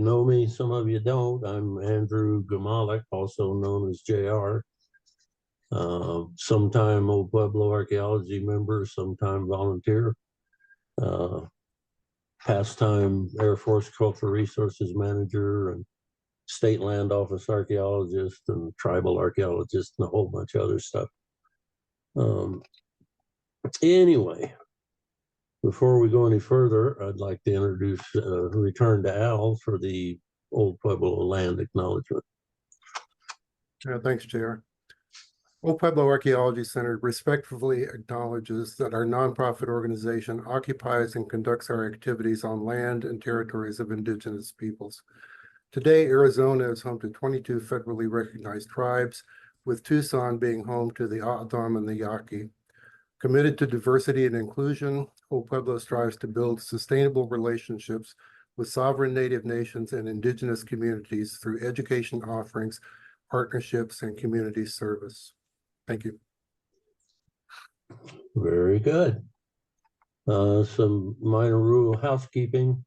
know me, some of you don't. I'm Andrew Gomolak, also known as JR. Sometime Old Pueblo Archaeology member, sometime volunteer. Pastime Air Force Cultural Resources Manager and State Land Office archaeologist and tribal archaeologist and a whole bunch of other stuff. Anyway, before we go any further, I'd like to introduce, return to Al for the Old Pueblo land acknowledgement. Thanks, JR. Old Pueblo Archaeology Center respectfully acknowledges that our nonprofit organization occupies and conducts our activities on land and territories of indigenous peoples. Today, Arizona is home to 22 federally recognized tribes, with Tucson being home to the O'odham and the Yaqui. Committed to diversity and inclusion, Old Pueblo strives to build sustainable relationships with sovereign Native nations and indigenous communities through education offerings, partnerships, and community service. Thank you. Very good. Some minor rule housekeeping.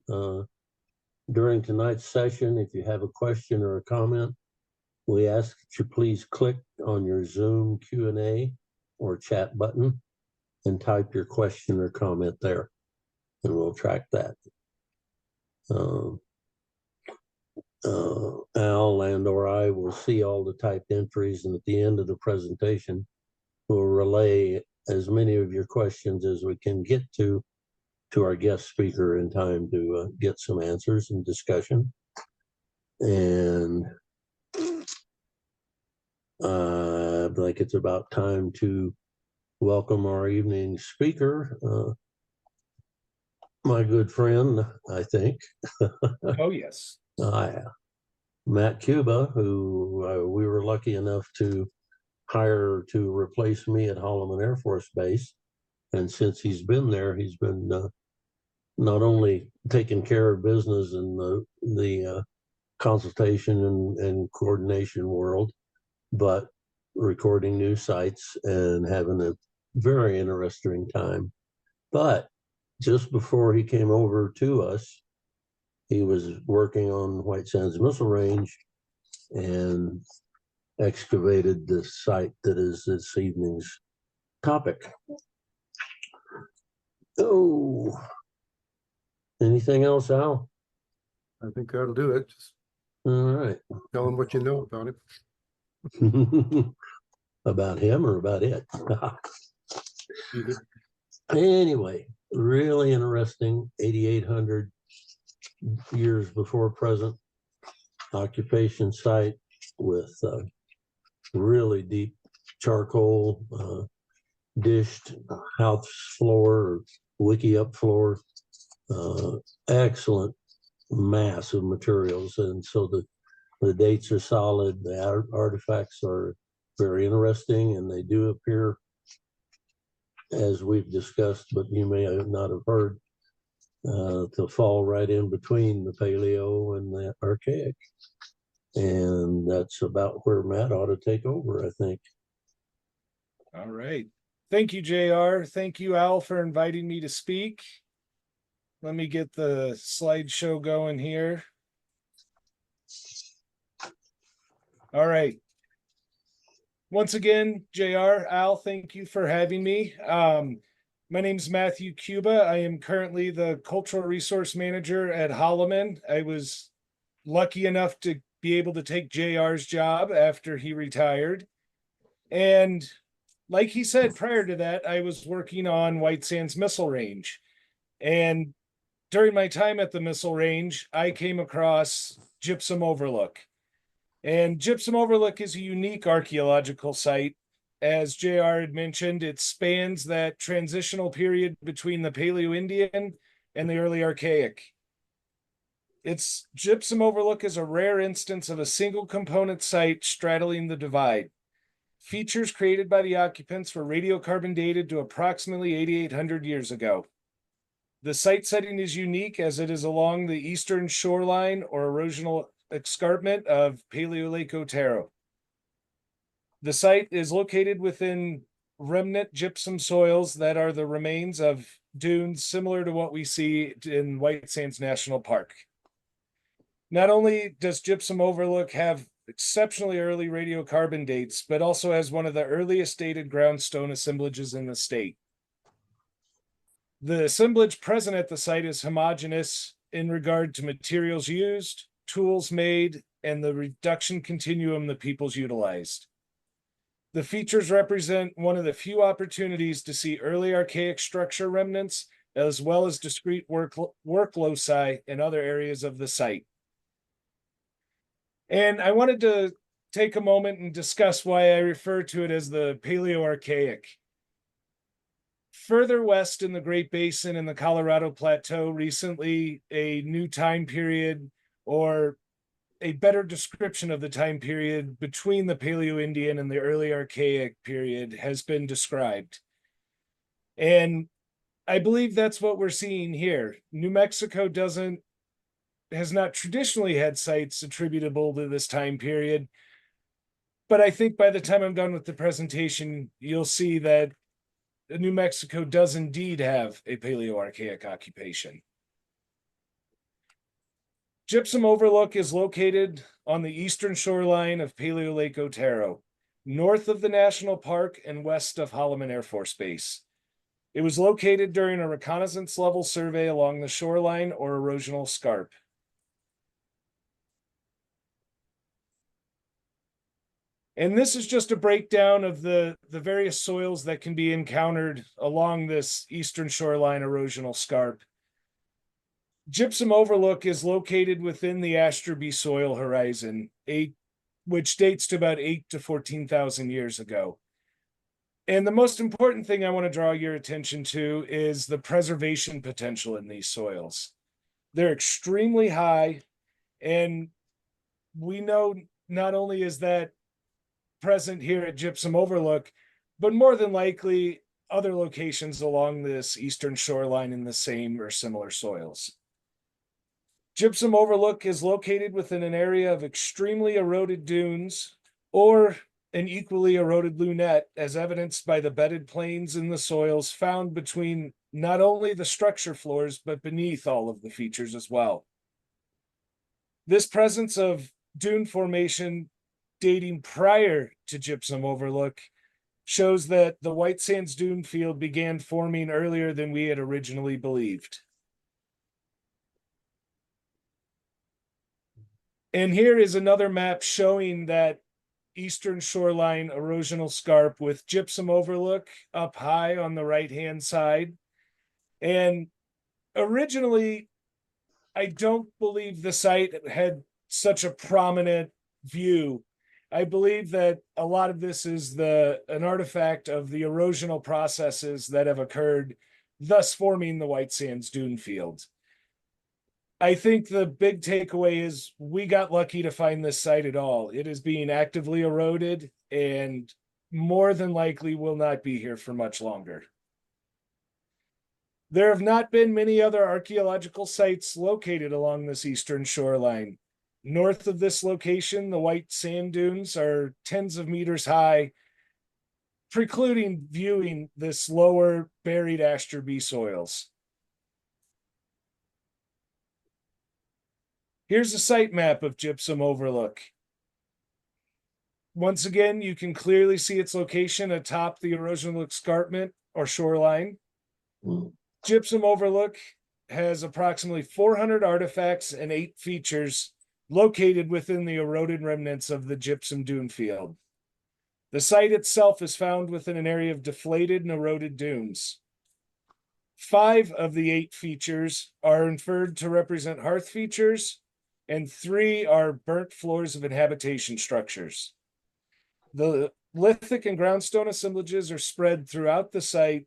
During tonight's session, if you have a question or a comment, we ask that you please click on your Zoom Q&A or chat button and type your question or comment there, and we'll track that. Al and or I will see all the typed entries, and at the end of the presentation, we'll relay as many of your questions as we can get to our guest speaker in time to get some answers and discussion. And I think it's about time to welcome our evening speaker, my good friend, I think. Oh, yes. Matt Cuba, who we were lucky enough to hire to replace me at Holloman Air Force Base. And since he's been there, he's been not only taking care of business in the consultation and coordination world, but recording new sites and having a very interesting time. But just before he came over to us, he was working on White Sands Missile Range and excavated the site that is this evening's topic. Oh, anything else, Al? I think that'll do it. Just all right. Tell him what you know about him. About him or about it? Anyway, really interesting, 8,800 years before present occupation site with really deep charcoal dished house floor or wiki up floor, excellent mass of materials. And so the dates are solid, the artifacts are very interesting, and they do appear, as we've discussed, but you may not have heard, to fall right in between the Paleo and the Archaic. And that's about where Matt ought to take over, I think. All right. Thank you, JR. Thank you, Al, for inviting me to speak. Let me get the slideshow going here. All right. Once again, JR, Al, thank you for having me. My name is Matthew Cuba. I am currently the Cultural Resource Manager at Holloman. I was lucky enough to be able to take JR's job after he retired. And like he said, prior to that, I was working on White Sands Missile Range. And during my time at the missile range, I came across Gypsum Overlook. And Gypsum Overlook is a unique archaeological site. As JR had mentioned, it spans that transitional period between the Paleoindian and the Early Archaic. Gypsum Overlook is a rare instance of a single component site straddling the divide. Features created by the occupants were radiocarbon dated to approximately 8,800 years ago. The site setting is unique as it is along the eastern shoreline or erosional escarpment of Paleo Lake Otero. The site is located within remnant gypsum soils that are the remains of dunes similar to what we see in White Sands National Park. Not only does Gypsum Overlook have exceptionally early radiocarbon dates, but also has one of the earliest dated groundstone assemblages in the state. The assemblage present at the site is homogeneous in regard to materials used, tools made, and the reduction continuum the peoples utilized. The features represent one of the few opportunities to see early archaic structure remnants, as well as discrete work loci in other areas of the site. And I wanted to take a moment and discuss why I refer to it as the Paleo-Archaic. Further west in the Great Basin and the Colorado Plateau, recently a new time period, or a better description of the time period between the Paleoindian and the Early Archaic period has been described. And I believe that's what we're seeing here. New Mexico has not traditionally had sites attributable to this time period, but I think by the time I'm done with the presentation, you'll see that New Mexico does indeed have a Paleo-Archaic occupation. Gypsum Overlook is located on the eastern shoreline of Paleo Lake Otero, north of the national park and west of Holloman Air Force Base. It was located during a reconnaissance level survey along the shoreline or erosional scarp. And this is just a breakdown of the various soils that can be encountered along this eastern shoreline erosional scarp. Gypsum Overlook is located within the Asterby soil horizon, which dates to about 8 to 14,000 years ago. And the most important thing I want to draw your attention to is the preservation potential in these soils. They're extremely high, and we know not only is that present here at Gypsum Overlook, but more than likely other locations along this eastern shoreline in the same or similar soils. Gypsum Overlook is located within an area of extremely eroded dunes or an equally eroded lunette, as evidenced by the bedded plains in the soils found between not only the structure floors, but beneath all of the features as well. This presence of dune formation dating prior to Gypsum Overlook shows that the White Sands dune field began forming earlier than we had originally believed. And here is another map showing that eastern shoreline erosional scarp with Gypsum Overlook up high on the right-hand side. And originally, I don't believe the site had such a prominent view. I believe that a lot of this is an artifact of the erosional processes that have occurred, thus forming the White Sands dune field. I think the big takeaway is we got lucky to find this site at all. It is being actively eroded and more than likely will not be here for much longer. There have not been many other archaeological sites located along this eastern shoreline. North of this location, the white sand dunes are tens of meters high, precluding viewing this lower buried Asterby soils. Here's a site map of Gypsum Overlook. Once again, you can clearly see its location atop the erosional escarpment or shoreline. Gypsum Overlook has approximately 400 artifacts and 8 features located within the eroded remnants of the gypsum dune field. The site itself is found within an area of deflated and eroded dunes. 5 of the 8 features are inferred to represent hearth features, and 3 are burnt floors of habitation structures. The lithic and groundstone assemblages are spread throughout the site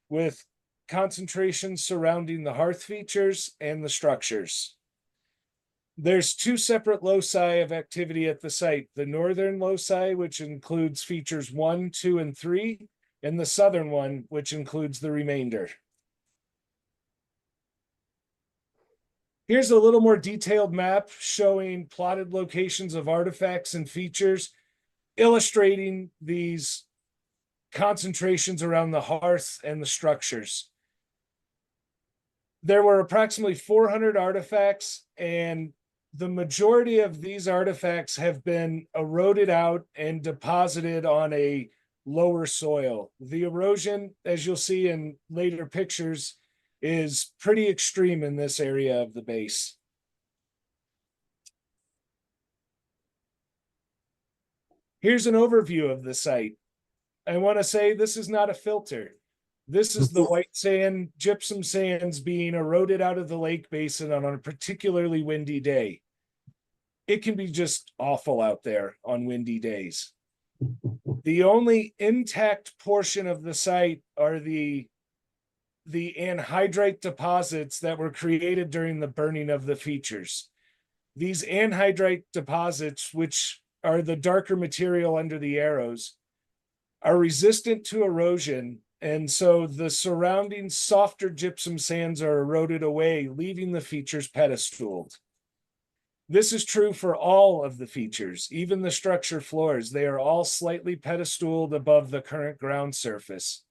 with concentrations surrounding the hearth features and the structures. There's 2 separate loci of activity at the site, the northern loci, which includes features 1, 2, and 3, and the southern one, which includes the remainder. Here's a little more detailed map showing plotted locations of artifacts and features, illustrating these concentrations around the hearth and the structures. There were approximately 400 artifacts, and the majority of these artifacts have been eroded out and deposited on a lower soil. The erosion, as you'll see in later pictures, is pretty extreme in this area of the base. Here's an overview of the site. I want to say this is not a filter. This is the white sand, gypsum sands being eroded out of the lake basin on a particularly windy day. It can be just awful out there on windy days. The only intact portion of the site are the anhydrite deposits that were created during the burning of the features. These anhydrite deposits, which are the darker material under the arrows, are resistant to erosion, and so the surrounding softer gypsum sands are eroded away, leaving the features pedestaled. This is true for all of the features, even the structure floors. They are all slightly pedestaled above the current ground surface.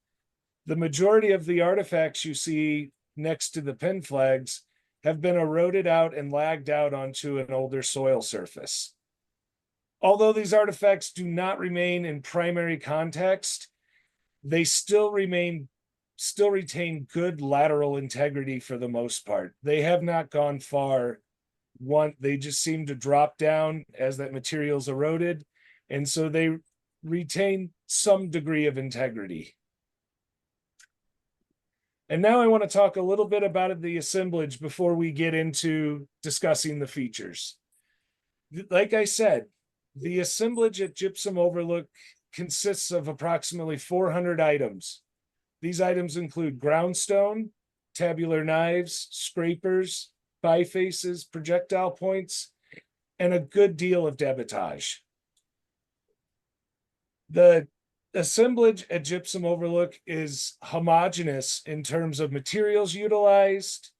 The majority of the artifacts you see next to the pin flags have been eroded out and lagged out onto an older soil surface. Although these artifacts do not remain in primary context, they still retain good lateral integrity for the most part. They have not gone far. They just seem to drop down as that material's eroded, and so they retain some degree of integrity. And now I want to talk a little bit about the assemblage before we get into discussing the features. Like I said, the assemblage at Gypsum Overlook consists of approximately 400 items. These items include groundstone, tabular knives, scrapers, bifaces, projectile points, and a good deal of debitage. The assemblage at Gypsum Overlook is homogeneous in terms of materials utilized,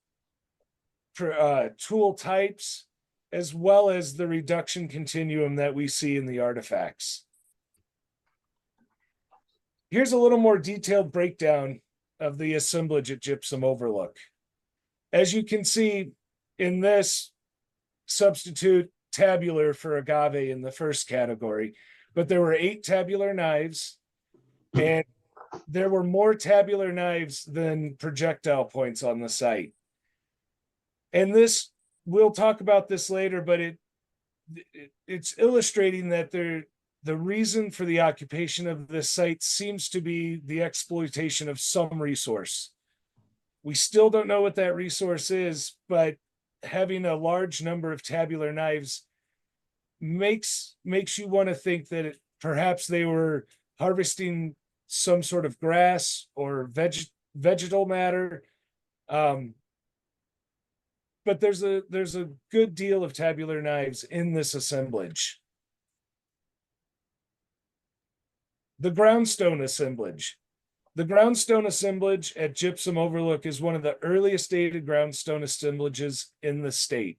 tool types, as well as the reduction continuum that we see in the artifacts. Here's a little more detailed breakdown of the assemblage at Gypsum Overlook. As you can see in this, substitute tabular for agave in the first category, but there were 8 tabular knives, and there were more tabular knives than projectile points on the site. And this, we'll talk about this later, but it's illustrating that the reason for the occupation of this site seems to be the exploitation of some resource. We still don't know what that resource is, but having a large number of tabular knives makes you want to think that perhaps they were harvesting some sort of grass or vegetal matter. But there's a good deal of tabular knives in this assemblage. The groundstone assemblage. The groundstone assemblage at Gypsum Overlook is one of the earliest dated groundstone assemblages in the state.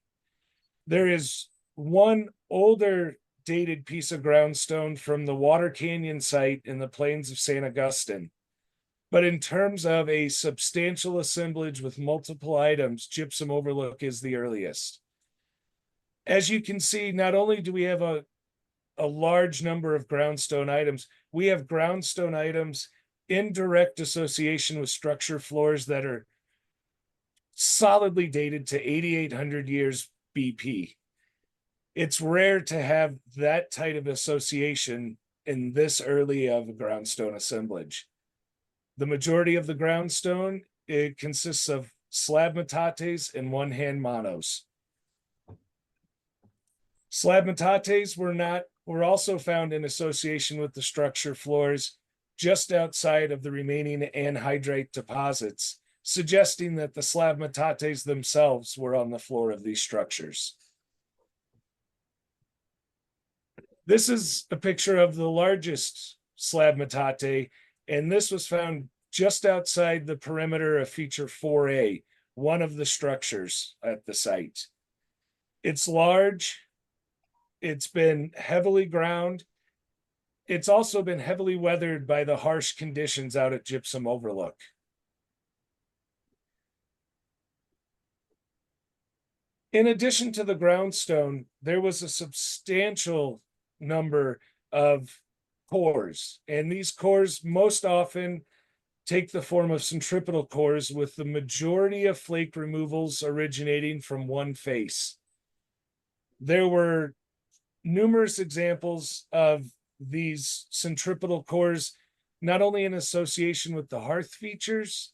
There is one older dated piece of groundstone from the Water Canyon site in the plains of St. Augustine. But in terms of a substantial assemblage with multiple items, Gypsum Overlook is the earliest. As you can see, not only do we have a large number of groundstone items, we have groundstone items in direct association with structure floors that are solidly dated to 8,800 years BP. It's rare to have that type of association in this early of a groundstone assemblage. The majority of the groundstone, it consists of slab metates and one-hand monos. Slab metates were also found in association with the structure floors just outside of the remaining anhydrite deposits, suggesting that the slab metates themselves were on the floor of these structures. This is a picture of the largest slab metate, and this was found just outside the perimeter of feature 4A, one of the structures at the site. It's large. It's been heavily ground. It's also been heavily weathered by the harsh conditions out at Gypsum Overlook. In addition to the groundstone, there was a substantial number of cores, and these cores most often take the form of centripetal cores, with the majority of flake removals originating from one face. There were numerous examples of these centripetal cores, not only in association with the hearth features,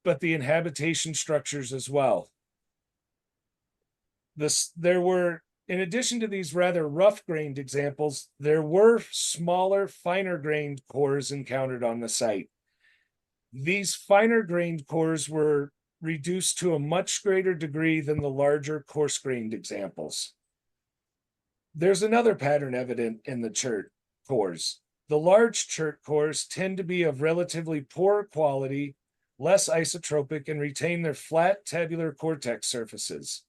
but the inhabitation structures as well. There were, in addition to these rather rough-grained examples, there were smaller, finer-grained cores encountered on the site. These finer-grained cores were reduced to a much greater degree than the larger, coarse-grained examples. There's another pattern evident in the chert cores. The large chert cores tend to be of relatively poor quality, less isotropic, and retain their flat tabular cortex surfaces.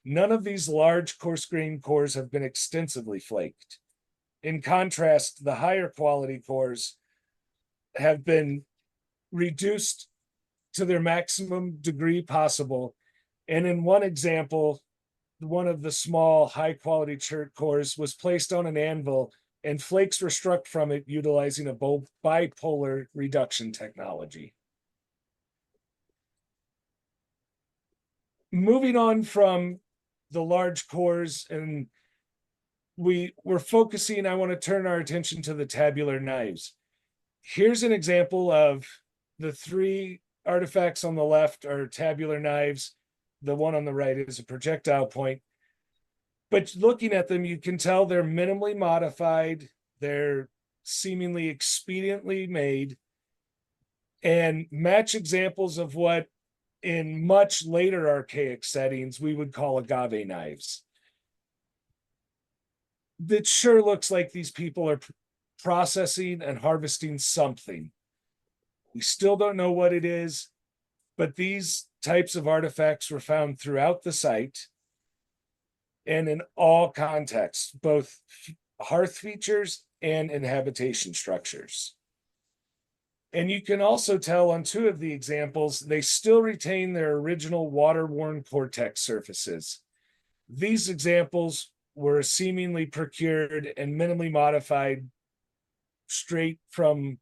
None of these large coarse-grained cores have been extensively flaked. In contrast, the higher quality cores have been reduced to their maximum degree possible. And in one example, one of the small high-quality chert cores was placed on an anvil and flakes were struck from it utilizing a bipolar reduction technology. Moving on from the large cores, and we're focusing, I want to turn our attention to the tabular knives. Here's an example of the three artifacts on the left are tabular knives. The one on the right is a projectile point. But looking at them, you can tell they're minimally modified. They're seemingly expediently made and match examples of what in much later archaic settings we would call agave knives. It sure looks like these people are processing and harvesting something. We still don't know what it is, but these types of artifacts were found throughout the site and in all contexts, both hearth features and inhabitation structures. And you can also tell on two of the examples, they still retain their original water-worn cortex surfaces. These examples were seemingly procured and minimally modified straight from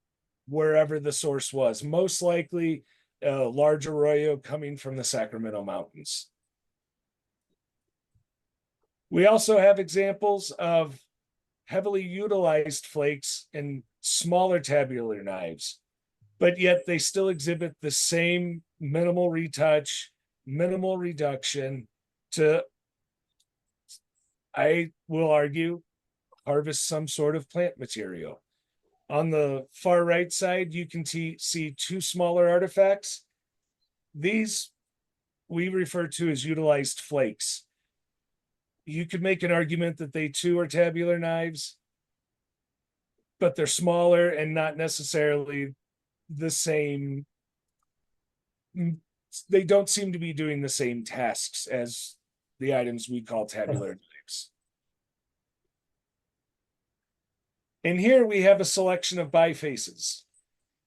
wherever the source was, most likely a large arroyo coming from the Sacramento Mountains. We also have examples of heavily utilized flakes and smaller tabular knives, but yet they still exhibit the same minimal retouch, minimal reduction to, I will argue, harvest some sort of plant material. On the far right side, you can see two smaller artifacts. These we refer to as utilized flakes. You could make an argument that they too are tabular knives, but they're smaller and not necessarily the same. They don't seem to be doing the same tasks as the items we call tabular knives. And here we have a selection of bifaces.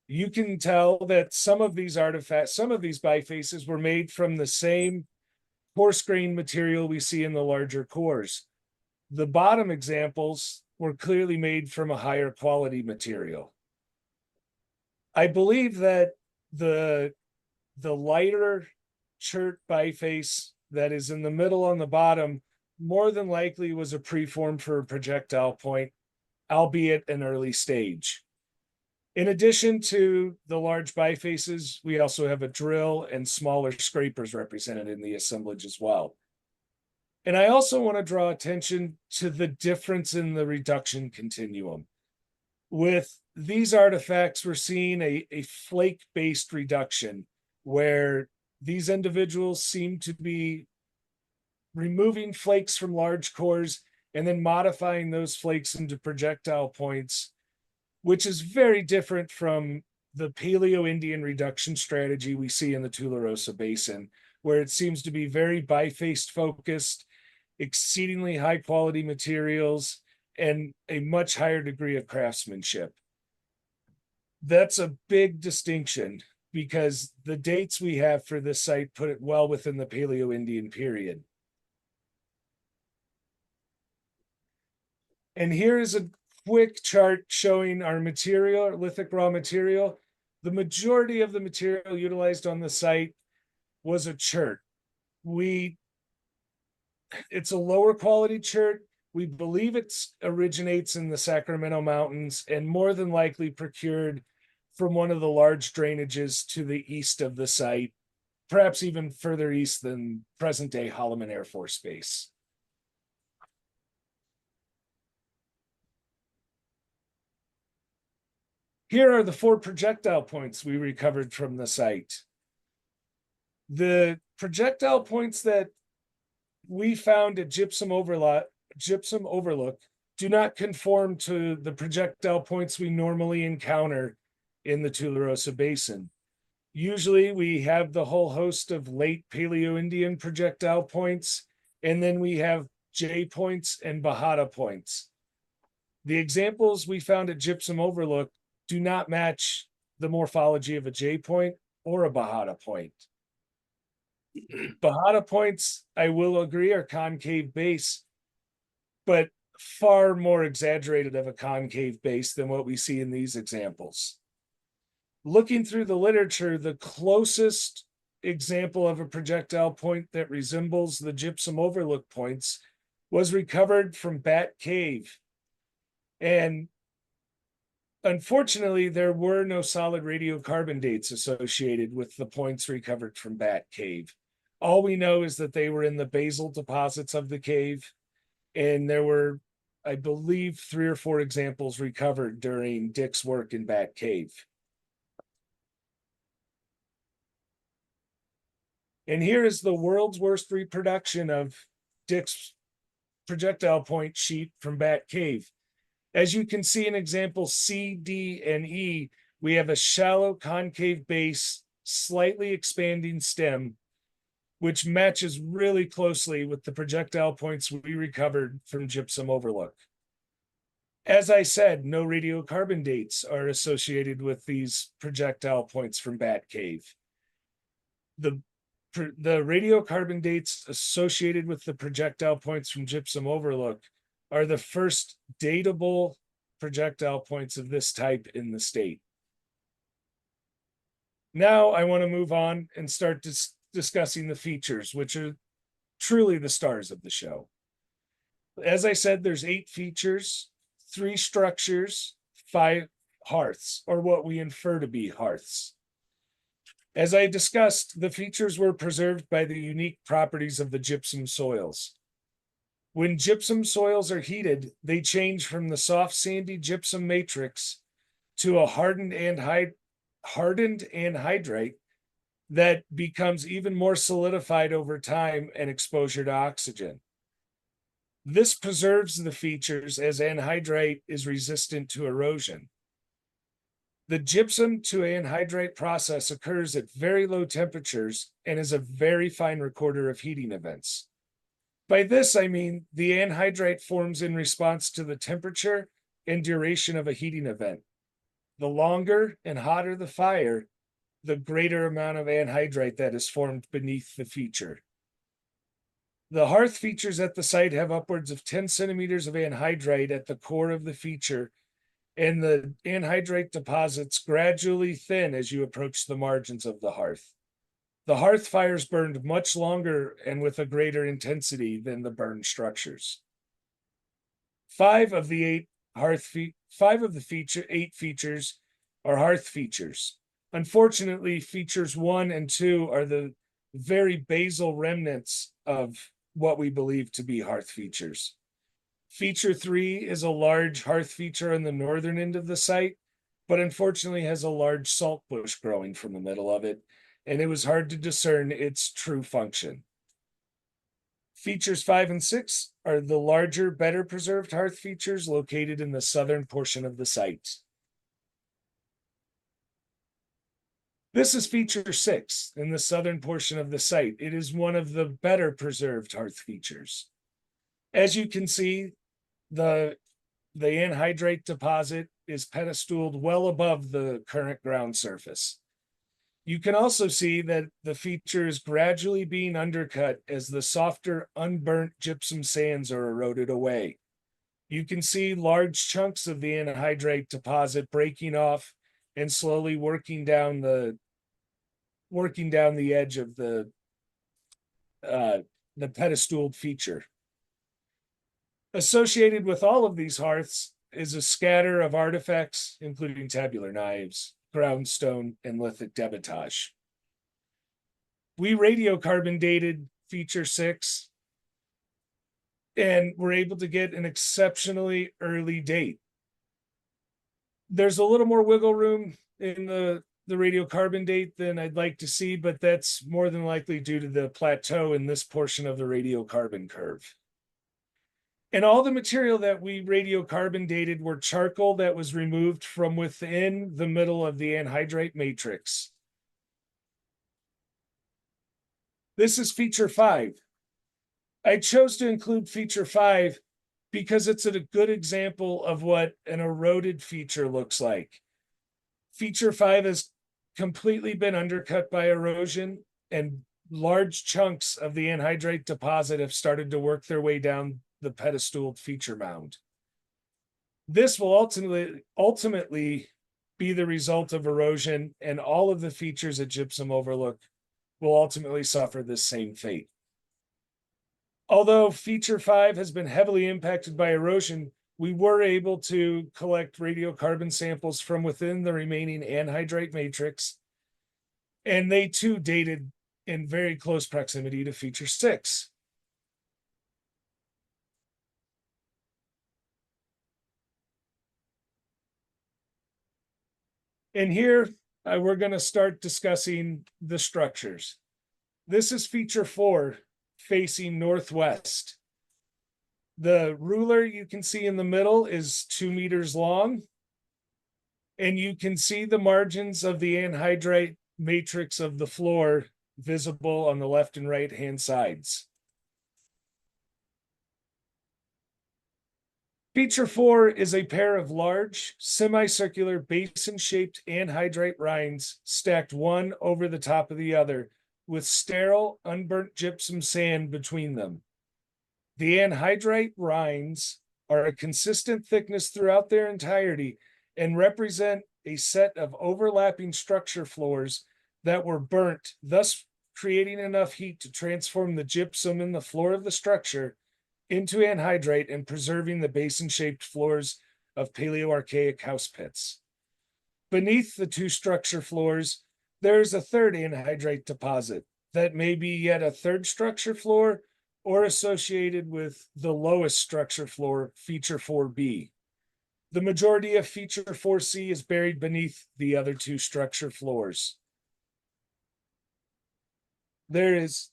You can tell that some of these artifacts, some of these bifaces were made from the same coarse grained material we see in the larger cores. The bottom examples were clearly made from a higher quality material. I believe that the lighter chert biface that is in the middle on the bottom more than likely was a preform for a projectile point, albeit an early stage. In addition to the large bifaces, we also have a drill and smaller scrapers represented in the assemblage as well. And I also want to draw attention to the difference in the reduction continuum. With these artifacts, we're seeing a flake-based reduction where these individuals seem to be removing flakes from large cores and then modifying those flakes into projectile points, which is very different from the Paleo-Indian reduction strategy we see in the Tularosa Basin, where it seems to be very bifaced focused, exceedingly high quality materials, and a much higher degree of craftsmanship. That's a big distinction because the dates we have for this site put it well within the Paleo-Indian period. And here is a quick chart showing our material, our lithic raw material. The majority of the material utilized on the site was a chert. It's a lower quality chert. We believe it originates in the Sacramento Mountains and more than likely procured from one of the large drainages to the east of the site, perhaps even further east than present-day Holloman Air Force Base. Here are the 4 projectile points we recovered from the site. The projectile points that we found at Gypsum Overlook do not conform to the projectile points we normally encounter in the Tularosa Basin. Usually we have the whole host of late Paleo-Indian projectile points, and then we have J points and Bahada points. The examples we found at Gypsum Overlook do not match the morphology of a J point or a Bahada point. Bahada points, I will agree, are concave base, but far more exaggerated of a concave base than what we see in these examples. Looking through the literature, the closest example of a projectile point that resembles the Gypsum Overlook points was recovered from Bat Cave. And unfortunately, there were no solid radiocarbon dates associated with the points recovered from Bat Cave. All we know is that they were in the basal deposits of the cave, and there were, I believe, 3 or 4 examples recovered during Dick's work in Bat Cave. And here is the world's worst reproduction of Dick's projectile point sheet from Bat Cave. As you can see in example C, D, and E, we have a shallow concave base, slightly expanding stem, which matches really closely with the projectile points we recovered from Gypsum Overlook. As I said, no radiocarbon dates are associated with these projectile points from Bat Cave. The radiocarbon dates associated with the projectile points from Gypsum Overlook are the first datable projectile points of this type in the state. Now I want to move on and start discussing the features, which are truly the stars of the show. As I said, there's 8 features, 3 structures, 5 hearths, or what we infer to be hearths. As I discussed, the features were preserved by the unique properties of the gypsum soils. When gypsum soils are heated, they change from the soft sandy gypsum matrix to a hardened anhydrite that becomes even more solidified over time and exposure to oxygen. This preserves the features as anhydrite is resistant to erosion. The gypsum to anhydrite process occurs at very low temperatures and is a very fine recorder of heating events. By this, I mean the anhydrite forms in response to the temperature and duration of a heating event. The longer and hotter the fire, the greater amount of anhydrite that is formed beneath the feature. The hearth features at the site have upwards of 10 centimeters of anhydrite at the core of the feature, and the anhydrite deposits gradually thin as you approach the margins of the hearth. The hearth fires burned much longer and with a greater intensity than the burned structures. 5 of the 8 features are hearth features. Unfortunately, features 1 and 2 are the very basal remnants of what we believe to be hearth features. Feature 3 is a large hearth feature on the northern end of the site, but unfortunately has a large salt bush growing from the middle of it, and it was hard to discern its true function. Features 5 and 6 are the larger, better preserved hearth features located in the southern portion of the site. This is feature 6 in the southern portion of the site. It is one of the better preserved hearth features. As you can see, the anhydrite deposit is pedestaled well above the current ground surface. You can also see that the feature is gradually being undercut as the softer, unburnt gypsum sands are eroded away. You can see large chunks of the anhydrite deposit breaking off and slowly working down the edge of the pedestaled feature. Associated with all of these hearths is a scatter of artifacts, including tabular knives, ground stone, and lithic debitage. We radiocarbon dated feature 6 and were able to get an exceptionally early date. There's a little more wiggle room in the radiocarbon date than I'd like to see, but that's more than likely due to the plateau in this portion of the radiocarbon curve. And all the material that we radiocarbon dated were charcoal that was removed from within the middle of the anhydrite matrix. This is feature 5. I chose to include feature 5 because it's a good example of what an eroded feature looks like. Feature 5 has completely been undercut by erosion, and large chunks of the anhydrite deposit have started to work their way down the pedestaled feature mound. This will ultimately be the result of erosion, and all of the features at Gypsum Overlook will ultimately suffer this same fate. Although feature 5 has been heavily impacted by erosion, we were able to collect radiocarbon samples from within the remaining anhydrite matrix, and they too dated in very close proximity to feature 6. And here we're going to start discussing the structures. This is feature 4 facing northwest. The ruler you can see in the middle is 2 meters long, and you can see the margins of the anhydrite matrix of the floor visible on the left and right hand sides. Feature 4 is a pair of large, semicircular, basin-shaped anhydrite rinds stacked one over the top of the other, with sterile, unburnt gypsum sand between them. The anhydrite rinds are a consistent thickness throughout their entirety and represent a set of overlapping structure floors that were burnt, thus creating enough heat to transform the gypsum in the floor of the structure into anhydrite and preserving the basin-shaped floors of Paleo-Archaic house pits. Beneath the 2 structure floors, there is a third anhydrite deposit that may be yet a third structure floor or associated with the lowest structure floor, feature 4B. The majority of feature 4C is buried beneath the other 2 structure floors. There is,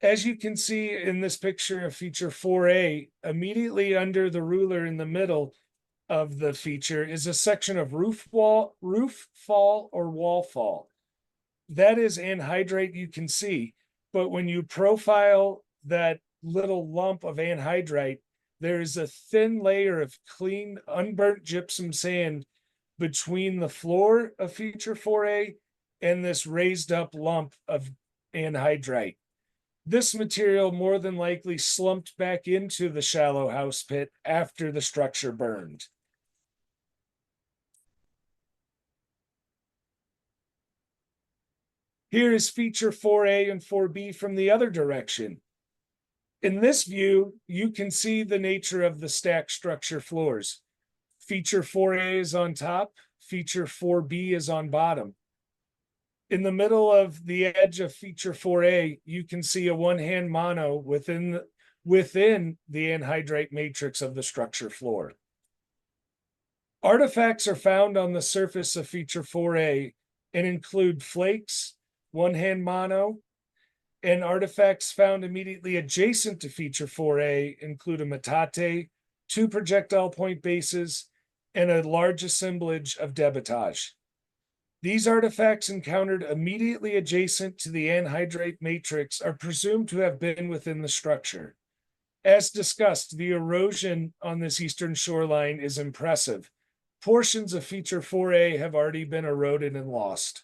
as you can see in this picture of feature 4A, immediately under the ruler in the middle of the feature is a section of roof fall, or wall fall. That is anhydrite you can see, but when you profile that little lump of anhydrite, there is a thin layer of clean, unburnt gypsum sand between the floor of feature 4A and this raised up lump of anhydrite. This material more than likely slumped back into the shallow house pit after the structure burned. Here is feature 4A and 4B from the other direction. In this view, you can see the nature of the stacked structure floors. Feature 4A is on top, feature 4B is on bottom. In the middle of the edge of feature 4A, you can see a one-hand mono within the anhydrite matrix of the structure floor. Artifacts are found on the surface of feature 4A and include flakes, one-hand mono, and artifacts found immediately adjacent to feature 4A include a metate, 2 projectile point bases, and a large assemblage of debitage. These artifacts encountered immediately adjacent to the anhydrite matrix are presumed to have been within the structure. As discussed, the erosion on this eastern shoreline is impressive. Portions of feature 4A have already been eroded and lost.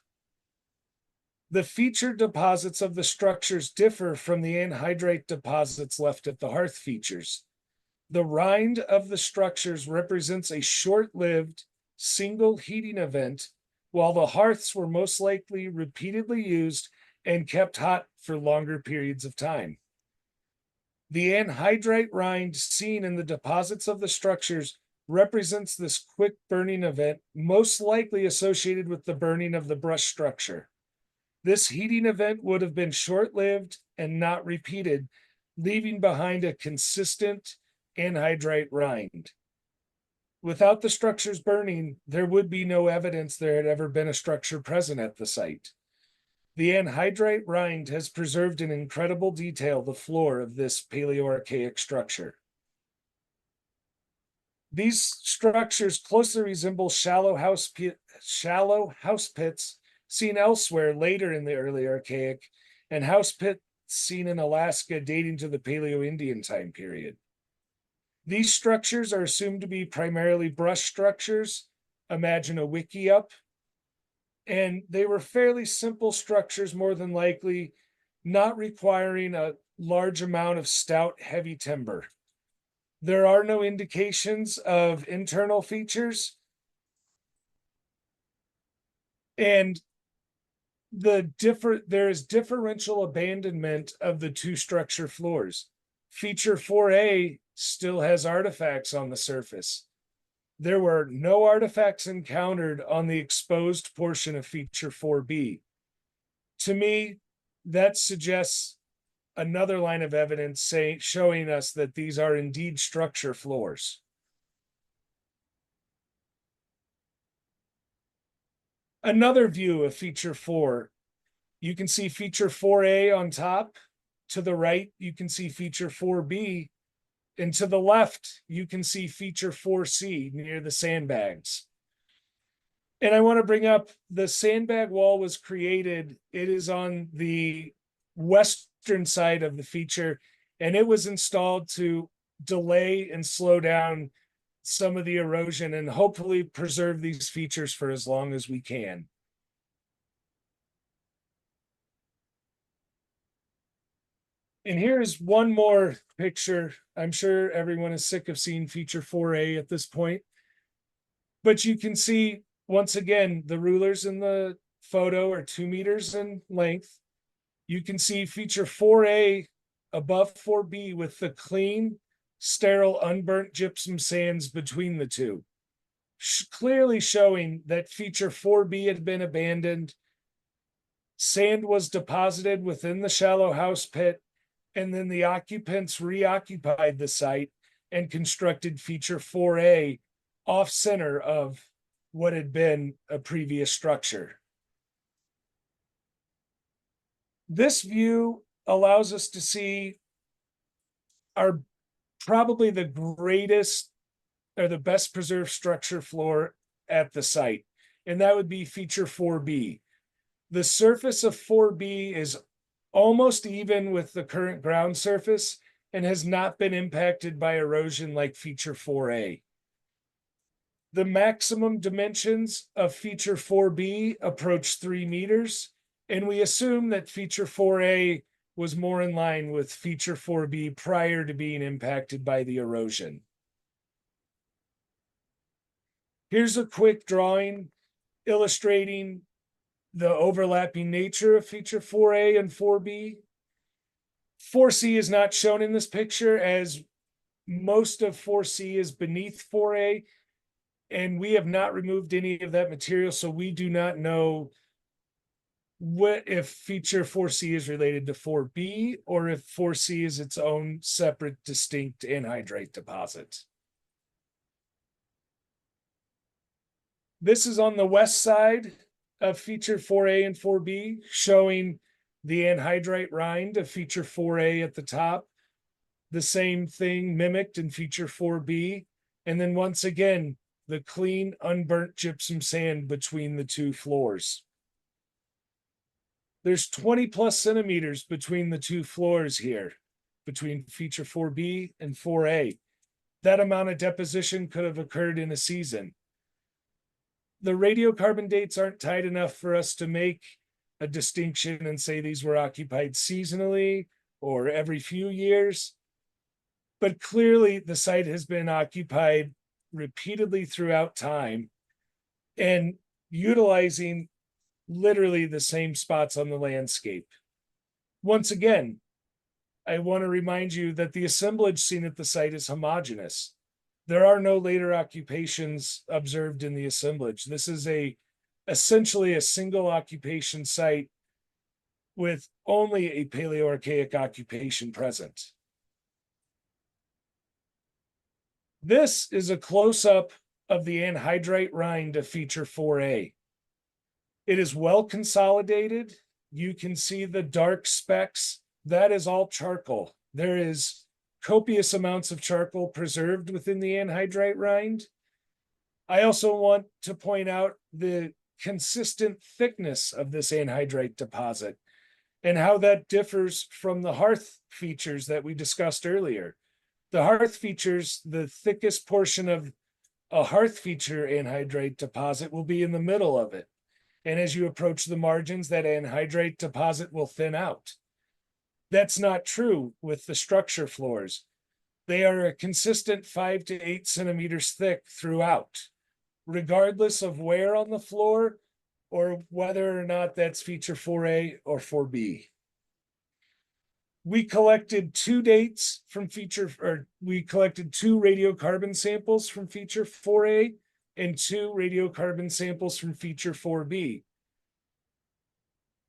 The feature deposits of the structures differ from the anhydrite deposits left at the hearth features. The rind of the structures represents a short-lived single heating event, while the hearths were most likely repeatedly used and kept hot for longer periods of time. The anhydrite rind seen in the deposits of the structures represents this quick burning event, most likely associated with the burning of the brush structure. This heating event would have been short-lived and not repeated, leaving behind a consistent anhydrite rind. Without the structures burning, there would be no evidence there had ever been a structure present at the site. The anhydrite rind has preserved in incredible detail the floor of this Paleo-Archaic structure. These structures closely resemble shallow house pits seen elsewhere later in the Early Archaic, and house pits seen in Alaska dating to the Paleoindian time period. These structures are assumed to be primarily brush structures. Imagine a wiki-up. And they were fairly simple structures, more than likely, not requiring a large amount of stout, heavy timber. There are no indications of internal features. And there is differential abandonment of the two structure floors. Feature 4A still has artifacts on the surface. There were no artifacts encountered on the exposed portion of feature 4B. To me, that suggests another line of evidence showing us that these are indeed structure floors. Another view of feature 4, you can see feature 4A on top. To the right, you can see feature 4B. And to the left, you can see feature 4C near the sandbags. And I want to bring up the sandbag wall was created. It is on the western side of the feature, and it was installed to delay and slow down some of the erosion and hopefully preserve these features for as long as we can. And here's one more picture. I'm sure everyone is sick of seeing feature 4A at this point. But you can see, once again, the rulers in the photo are 2 meters in length. You can see feature 4A above 4B with the clean, sterile, unburnt gypsum sands between the two, clearly showing that feature 4B had been abandoned. Sand was deposited within the shallow house pit, and then the occupants reoccupied the site and constructed feature 4A off center of what had been a previous structure. This view allows us to see our probably the greatest or the best preserved structure floor at the site, and that would be feature 4B. The surface of 4B is almost even with the current ground surface and has not been impacted by erosion like feature 4A. The maximum dimensions of feature 4B approach 3 meters, and we assume that feature 4A was more in line with feature 4B prior to being impacted by the erosion. Here's a quick drawing illustrating the overlapping nature of feature 4A and 4B. 4C is not shown in this picture, as most of 4C is beneath 4A, and we have not removed any of that material, so we do not know what if feature 4C is related to 4B or if 4C is its own separate, distinct anhydrite deposit. This is on the west side of feature 4A and 4B, showing the anhydrite rind of feature 4A at the top. The same thing mimicked in feature 4B. And then once again, the clean, unburnt gypsum sand between the two floors. There's 20 plus centimeters between the two floors here, between feature 4B and 4A. That amount of deposition could have occurred in a season. The radiocarbon dates aren't tight enough for us to make a distinction and say these were occupied seasonally or every few years. but clearly the site has been occupied repeatedly throughout time and utilizing literally the same spots on the landscape. Once again, I want to remind you that the assemblage seen at the site is homogeneous. There are no later occupations observed in the assemblage. This is essentially a single occupation site with only a Paleo-Archaic occupation present. This is a close-up of the anhydrite rind of feature 4A. It is well consolidated. You can see the dark specks. That is all charcoal. There is copious amounts of charcoal preserved within the anhydrite rind. I also want to point out the consistent thickness of this anhydrite deposit and how that differs from the hearth features that we discussed earlier. The hearth features, the thickest portion of a hearth feature anhydrite deposit will be in the middle of it. And as you approach the margins, that anhydrite deposit will thin out. That's not true with the structure floors. They are a consistent 5 to 8 centimeters thick throughout, regardless of where on the floor or whether or not that's feature 4A or 4B. We collected two radiocarbon samples from feature 4A and 2 radiocarbon samples from feature 4B.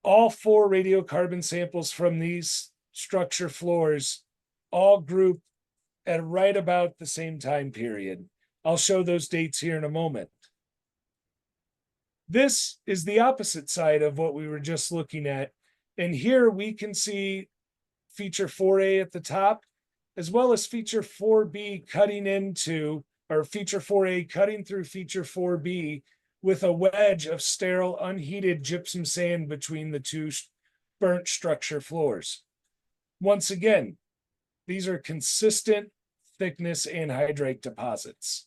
All 4 radiocarbon samples from these structure floors all group at right about the same time period. I'll show those dates here in a moment. This is the opposite side of what we were just looking at. And here we can see feature 4A at the top, as well as feature 4B cutting into, or feature 4A cutting through feature 4B with a wedge of sterile, unheated gypsum sand between the two burnt structure floors. Once again, these are consistent thickness anhydrite deposits.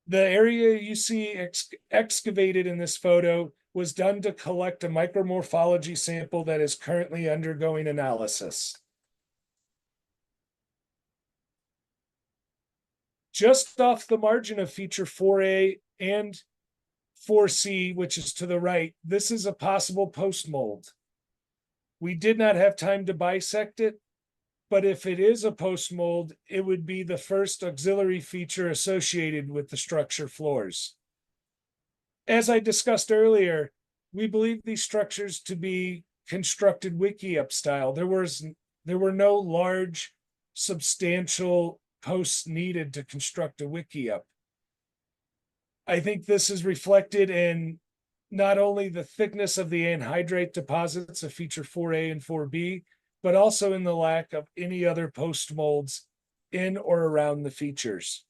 The area you see excavated in this photo was done to collect a micromorphology sample that is currently undergoing analysis. Just off the margin of feature 4A and 4C, which is to the right, this is a possible post-mold. We did not have time to bisect it, but if it is a post-mold, it would be the first auxiliary feature associated with the structure floors. As I discussed earlier, we believe these structures to be constructed wiki-up style. There were no large, substantial posts needed to construct a wiki-up. I think this is reflected in not only the thickness of the anhydrite deposits of feature 4A and 4B, but also in the lack of any other post molds in or around the features.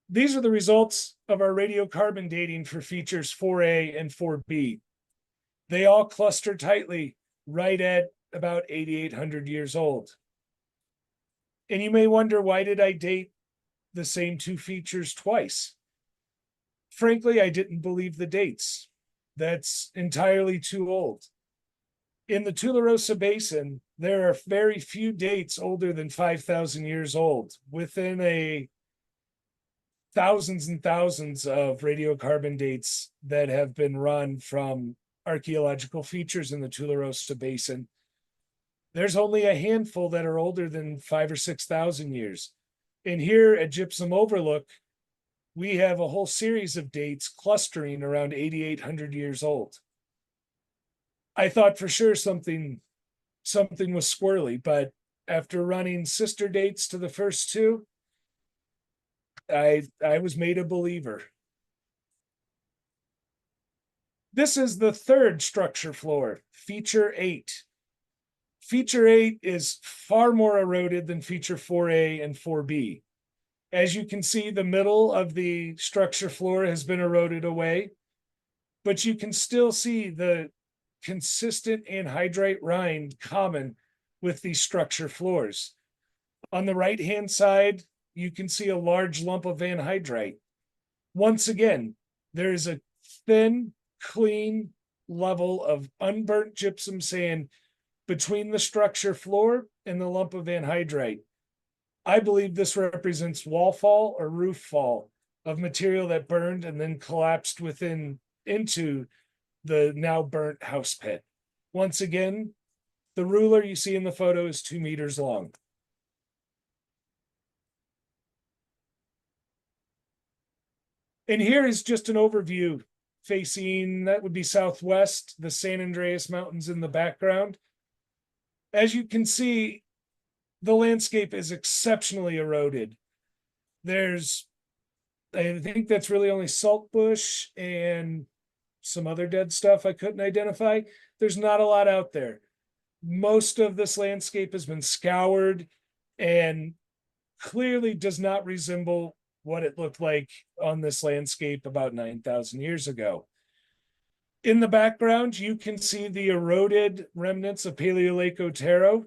These are the results of our radiocarbon dating for features 4A and 4B. They all cluster tightly right at about 8,800 years old. And you may wonder, why did I date the same two features twice? Frankly, I didn't believe the dates. That's entirely too old. In the Tularosa Basin, there are very few dates older than 5,000 years old, within a thousands and thousands of radiocarbon dates that have been run from archaeological features in the Tularosa Basin. There's only a handful that are older than 5,000 or 6,000 years. And here at Gypsum Overlook, we have a whole series of dates clustering around 8,800 years old. I thought for sure something was squirrely, but after running sister dates to the first two, I was made a believer. This is the third structure floor, feature 8. Feature 8 is far more eroded than feature 4A and 4B. As you can see, the middle of the structure floor has been eroded away, but you can still see the consistent anhydrite rind common with these structure floors. On the right-hand side, you can see a large lump of anhydrite. Once again, there is a thin, clean, level of unburnt gypsum sand between the structure floor and the lump of anhydrite. I believe this represents wall fall or roof fall of material that burned and then collapsed into the now burnt house pit. Once again, the ruler you see in the photo is 2 meters long. And here is just an overview facing, that would be southwest, the San Andreas Mountains in the background. As you can see, the landscape is exceptionally eroded. There's, I think that's really only saltbush and some other dead stuff I couldn't identify. There's not a lot out there. Most of this landscape has been scoured and clearly does not resemble what it looked like on this landscape about 9,000 years ago. In the background, you can see the eroded remnants of Paleo Lake Otero.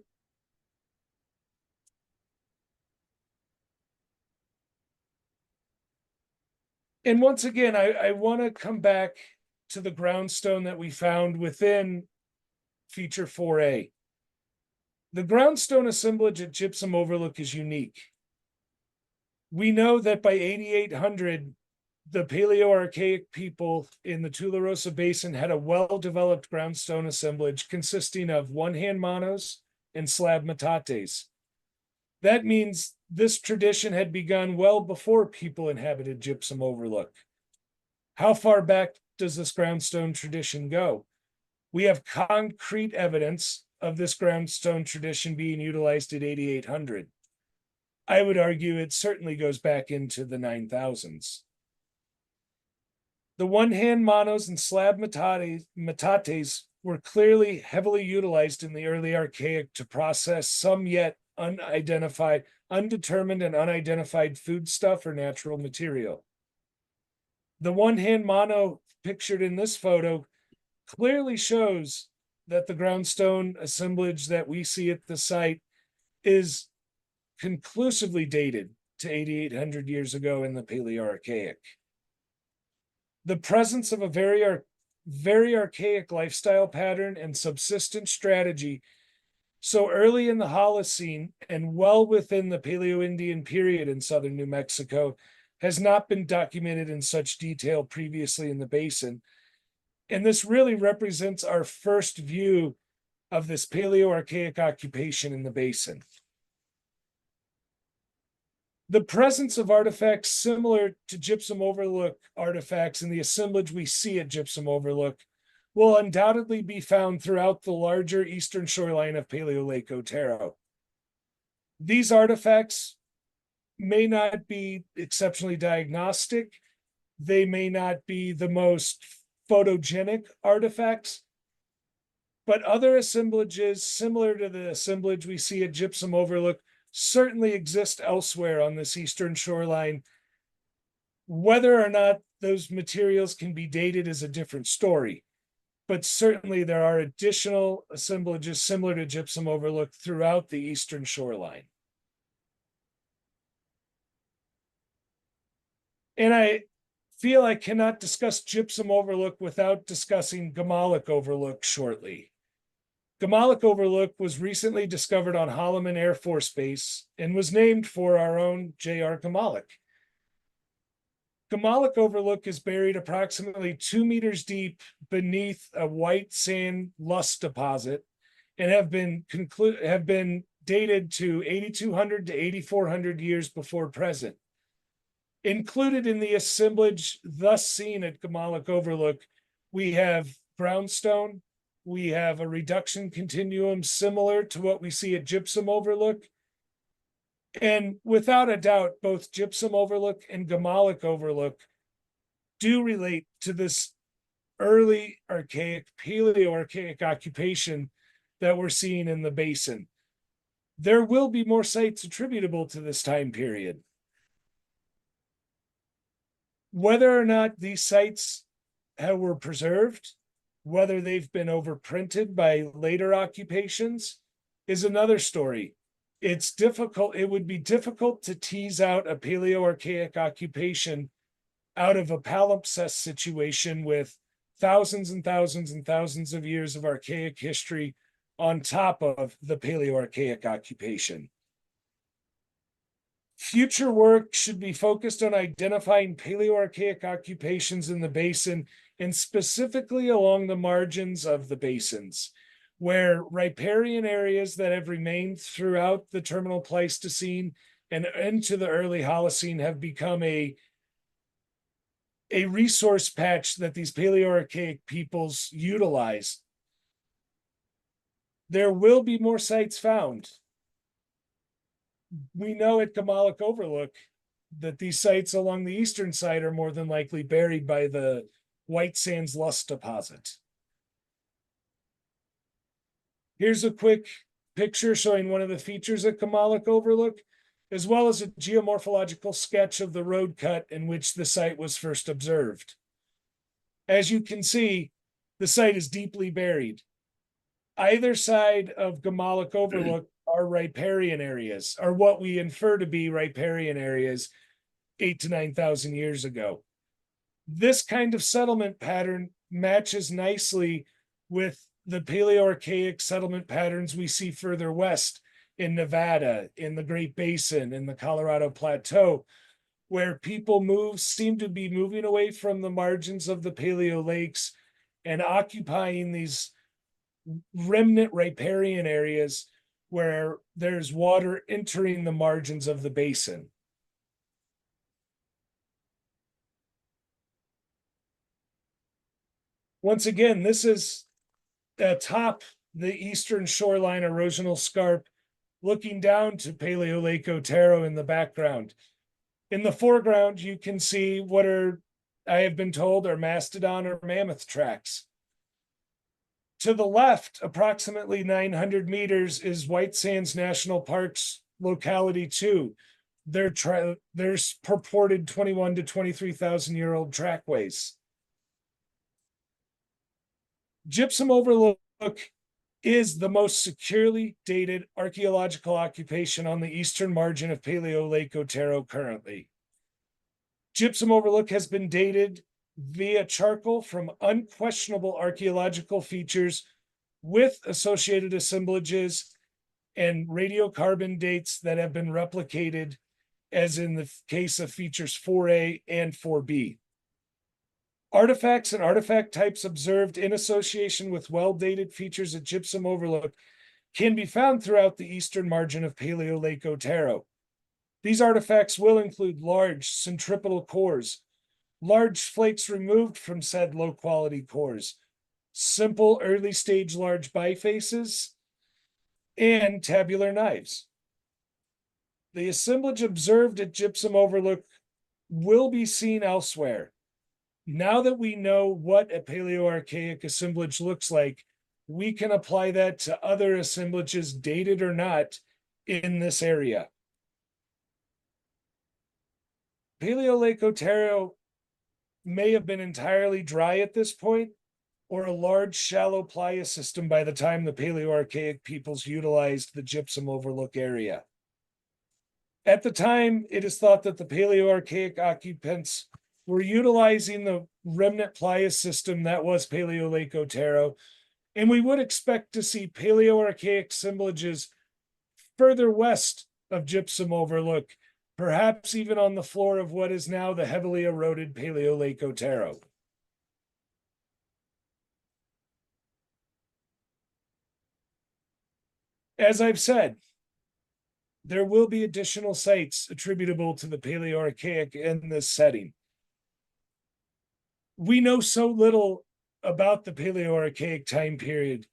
And once again, I want to come back to the groundstone that we found within feature 4A. The groundstone assemblage at Gypsum Overlook is unique. We know that by 8800, the Paleo-Archaic people in the Tularosa Basin had a well-developed groundstone assemblage consisting of one-hand manos and slab metates. That means this tradition had begun well before people inhabited Gypsum Overlook. How far back does this groundstone tradition go? We have concrete evidence of this groundstone tradition being utilized at 8800. I would argue it certainly goes back into the 9000s. The one-hand manos and slab metates were clearly heavily utilized in the early Archaic to process some yet unidentified, undetermined and unidentified foodstuff or natural material. The one-hand mano pictured in this photo clearly shows that the groundstone assemblage that we see at the site is conclusively dated to 8,800 years ago in the Paleo-Archaic. The presence of a very archaic lifestyle pattern and subsistence strategy so early in the Holocene and well within the Paleoindian period in southern New Mexico has not been documented in such detail previously in the basin. And this really represents our first view of this Paleo-Archaic occupation in the basin. The presence of artifacts similar to Gypsum Overlook artifacts in the assemblage we see at Gypsum Overlook will undoubtedly be found throughout the larger eastern shoreline of Paleo Lake Otero. These artifacts may not be exceptionally diagnostic. They may not be the most photogenic artifacts, but other assemblages similar to the assemblage we see at Gypsum Overlook certainly exist elsewhere on this eastern shoreline. Whether or not those materials can be dated is a different story, but certainly there are additional assemblages similar to Gypsum Overlook throughout the eastern shoreline. And I feel I cannot discuss Gypsum Overlook without discussing Gomolak Overlook shortly. Gomolak Overlook was recently discovered on Holloman Air Force Base and was named for our own J.R. Gomolak. Gomolak Overlook is buried approximately 2 meters deep beneath a white sand loess deposit and have been dated to 8,200 to 8,400 years before present. Included in the assemblage thus seen at Gomolak Overlook, we have brownstone, we have a reduction continuum similar to what we see at Gypsum Overlook. And without a doubt, both Gypsum Overlook and Gomolak Overlook do relate to this early archaic, Paleo-Archaic occupation that we're seeing in the basin. There will be more sites attributable to this time period. Whether or not these sites were preserved, whether they've been overprinted by later occupations, is another story. It's difficult. It would be difficult to tease out a Paleo-Archaic occupation out of a palimpsest situation with thousands and thousands and thousands of years of archaic history on top of the Paleo-Archaic occupation. Future work should be focused on identifying Paleo-Archaic occupations in the basin, and specifically along the margins of the basins, where riparian areas that have remained throughout the terminal Pleistocene and into the early Holocene have become a resource patch that these Paleo-Archaic peoples utilize. There will be more sites found. We know at Gomolak Overlook that these sites along the eastern side are more than likely buried by the White Sands Lust deposit. Here's a quick picture showing one of the features at Gomolak Overlook, as well as a geomorphological sketch of the road cut in which the site was first observed. As you can see, the site is deeply buried. Either side of Gomolak Overlook are riparian areas, or what we infer to be riparian areas 8,000 to 9,000 years ago. This kind of settlement pattern matches nicely with the Paleo-Archaic settlement patterns we see further west in Nevada, in the Great Basin, in the Colorado Plateau, where people seem to be moving away from the margins of the Paleo lakes and occupying these remnant riparian areas where there's water entering the margins of the basin. Once again, this is atop the eastern shoreline erosional scarp, looking down to Paleo Lake Otero in the background. In the foreground, you can see what I have been told, are mastodon or mammoth tracks. To the left, approximately 900 meters, is White Sands National Park's locality 2. There's purported 21 to 23,000 year old trackways. Gypsum Overlook is the most securely dated archaeological occupation on the eastern margin of Paleo Lake Otero currently. Gypsum Overlook has been dated via charcoal from unquestionable archaeological features with associated assemblages and radiocarbon dates that have been replicated, as in the case of features 4A and 4B. Artifacts and artifact types observed in association with well-dated features at Gypsum Overlook can be found throughout the eastern margin of Paleo Lake Otero. These artifacts will include large centripetal cores, large flakes removed from said low-quality cores, simple early-stage large bifaces, and tabular knives. The assemblage observed at Gypsum Overlook will be seen elsewhere. Now that we know what a Paleo-Archaic assemblage looks like, we can apply that to other assemblages, dated or not, in this area. Paleo Lake Otero may have been entirely dry at this point, or a large shallow playa system by the time the Paleo-Archaic peoples utilized the Gypsum Overlook area. At the time, it is thought that the Paleo-Archaic occupants were utilizing the remnant playa system that was Paleo Lake Otero, and we would expect to see Paleo-Archaic assemblages further west of Gypsum Overlook, perhaps even on the floor of what is now the heavily eroded Paleo Lake Otero. As I've said, there will be additional sites attributable to the Paleo-Archaic in this setting. We know so little about the Paleo-Archaic time period